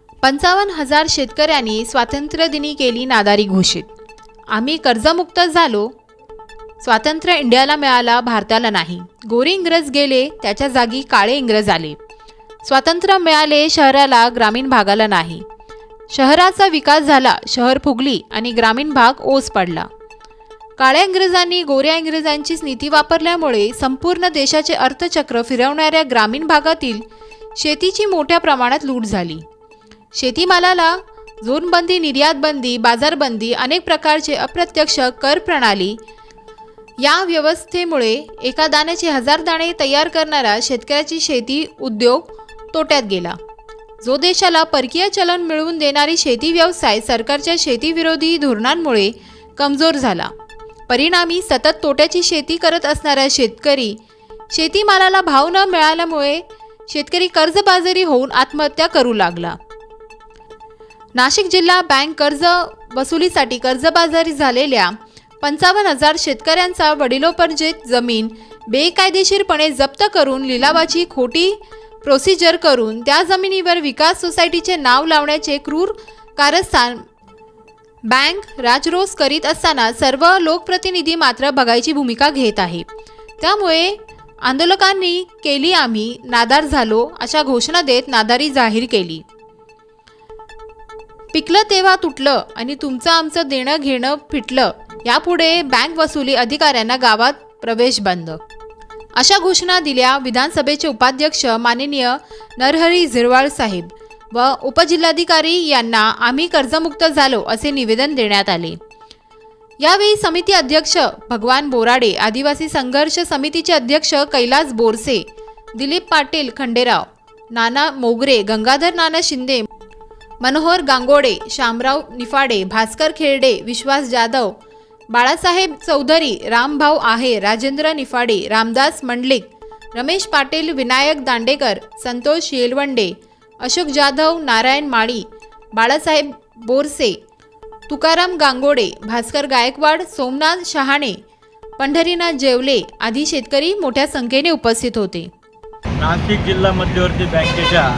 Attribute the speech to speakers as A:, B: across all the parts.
A: 55,000 शेतकऱ्यांनी स्वातंत्र्यदिनी केली नादारी घोषित। आम्ही कर्जमुक्त झालो, स्वातंत्र्य इंडियाला मिळाला, भारताला नाही। गोरे इंग्रज गेले, त्याच्या जागी काळे इंग्रज आले। स्वातंत्र्य मिळाले शहराला, ग्रामीण भागाला नाही। शहराचा विकास झाला, शहर फुगली आणि ग्रामीण भाग ओस पडला। काळ्या इंग्रजांनी गोऱ्या इंग्रजांचीच नीती वापरल्यामुळे संपूर्ण देशाचे अर्थचक्र फिरवणाऱ्या ग्रामीण भागातील शेतीची मोठ्या प्रमाणात लूट झाली। शेतीमालाला झोनबंदी, निर्यातबंदी, बाजारबंदी, अनेक प्रकारचे अप्रत्यक्ष कर प्रणाली या व्यवस्थेमुळे एका दाण्याचे 1000 दाणे तयार करणारा शेतकऱ्याची शेती उद्योग तोट्यात गेला। जो देशाला परकीय चलन मिळवून देणारी शेती व्यवसाय सरकारच्या शेतीविरोधी धोरणांमुळे कमजोर झाला। परिणामी सतत तोट्याची शेती करत असणारा शेतकरी, शेतीमालाला भाव न मिळाल्यामुळे शेतकरी कर्जबाजारी होऊन आत्महत्या करू लागला। नाशिक जिल्हा बँक कर्ज वसुलीसाठी कर्जबाजारी झालेल्या 55,000 शेतकऱ्यांचा वडिलोपार्जित जमीन बेकायदेशीरपणे जप्त करून लिलावाची खोटी प्रोसिजर करून त्या जमिनीवर विकास सोसायटीचे नाव लावण्याचे क्रूर कारस्थान बँक राजरोस करीत असताना सर्व लोकप्रतिनिधी मात्र बघायची भूमिका घेत आहे। त्यामुळे आंदोलकांनी केली आम्ही नादार झालो अशा घोषणा देत नादारी जाहीर केली। पिकलं तेव्हा तुटलं आणि तुमचं आमचं देणं घेणं फिटलं, यापुढे बँक वसुली अधिकाऱ्यांना गावात प्रवेश बंद, अशा घोषणा दिल्या विधानसभेचे उपाध्यक्ष माननीय नरहरी झिरवाळ साहेब व उपजिल्हाधिकारी यांना आम्ही कर्जमुक्त झालो असे निवेदन देण्यात आले। यावेळी समिती अध्यक्ष भगवान बोराडे, आदिवासी संघर्ष समितीचे अध्यक्ष कैलास बोरसे, दिलीप पाटील खंडेराव, नाना मोगरे, गंगाधर नाना शिंदे, मनोहर गांगोडे, शामराव निफाडे, भास्कर खेरडे, विश्वास जाधव, बाळासाहेब चौधरी, रामभाऊ आहे, राजेंद्र निफाडे, रामदास मंडलिक, रमेश पाटील, विनायक दांडेकर, संतोष येलवंडे, अशोक जाधव, नारायण माळी, बाळासाहेब बोरसे, तुकाराम गांगोडे, भास्कर गायकवाड, सोमनाथ शहाणे, पंढरीनाथ जेवले आदी शेतकरी मोठ्या संख्येने उपस्थित होते।
B: नाशिक जिल्हा मध्यवर्ती बँकेच्या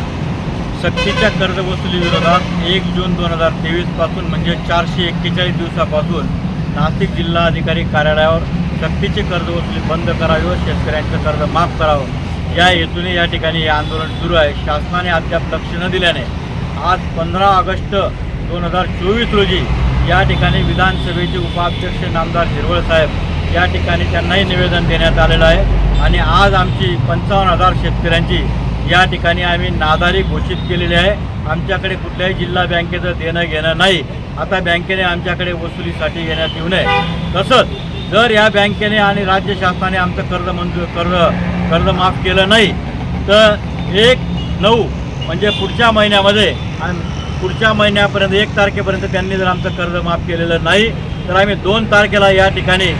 B: सक्तीच्या कर्जवसुली विरोधात 1 जून 2023 पासून म्हणजे 441 दिवसापासून नाशिक जिल्हाधिकारी कार्यालयावर सक्तीचे कर्जवसुली बंद करावी व शेतकऱ्यांचं कर्ज माफ करावं या हेतूने या ठिकाणी हे आंदोलन सुरू आहे। शासनाने अद्याप लक्ष न दिल्याने आज 15 ऑगस्ट 2024 रोजी या ठिकाणी विधानसभेचे उपाध्यक्ष नामदार झिरवाळ साहेब या ठिकाणी त्यांनाही निवेदन देण्यात आलेलं आहे आणि आज आमची 55,000 शेतकऱ्यांची या ठिकाणी आम्ही नादारी घोषित केलेली आहे। आमच्याकडे कुठल्याही जिल्हा बँकेचं देणं घेणं नाही। आता बँकेने आमच्याकडे वसुलीसाठी येण्यात येऊ नये। तसंच जर या बँकेने आणि राज्य शासनाने आमचं कर्ज माफ केलं नाही तर 1/9 म्हणजे पुढच्या महिन्यामध्ये आणि पुढच्या महिन्यापर्यंत 1 तारखेपर्यंत त्यांनी जर आमचं कर्ज माफ केलेलं नाही तर आम्ही 2 तारखेला या ठिकाणी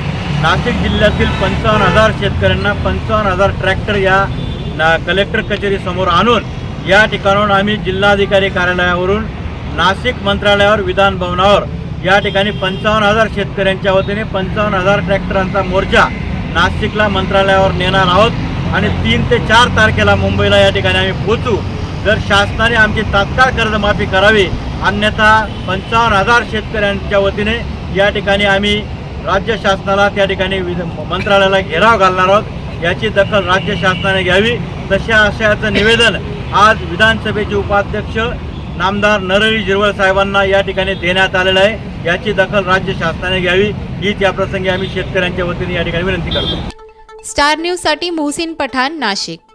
B: नाशिक जिल्ह्यातील 55,000 शेतकऱ्यांना 55,000 ट्रॅक्टर या कलेक्टर कचेरी समोर आणून या ठिकाणाहून आम्ही जिल्हाधिकारी कार्यालयावरून नाशिक मंत्रालयावर, विधान भवनावर या ठिकाणी 55,000 शेतकऱ्यांच्या वतीने 55,000 ट्रॅक्टरांचा मोर्चा नाशिकला मंत्रालयावर नेणार आहोत आणि 3 ते 4 तारखेला मुंबईला या ठिकाणी आम्ही पोहोचू। जर शासनाने आमची तात्काळ कर्जमाफी करावी, अन्यथा 55,000 शेतकऱ्यांच्या वतीने या ठिकाणी आम्ही राज्य शासनाला त्या ठिकाणी मंत्रालयाला घेराव घालणार आहोत। याची दखल राज्य शासनाने घ्यावी। अशाचं निवेदन आज विधानसभेचे उपाध्यक्ष नामदार नरहरी झिरवाळ साहेबांना या ठिकाणी देण्यात आलेलं आहे। याची दखल राज्य शासनाने घ्यावी हीच या प्रसंगी आम्ही शेतकऱ्यांच्या वतीने या ठिकाणी विनंती करतो।
A: स्टार न्यूज साठी मोहसिन पठाण, नाशिक।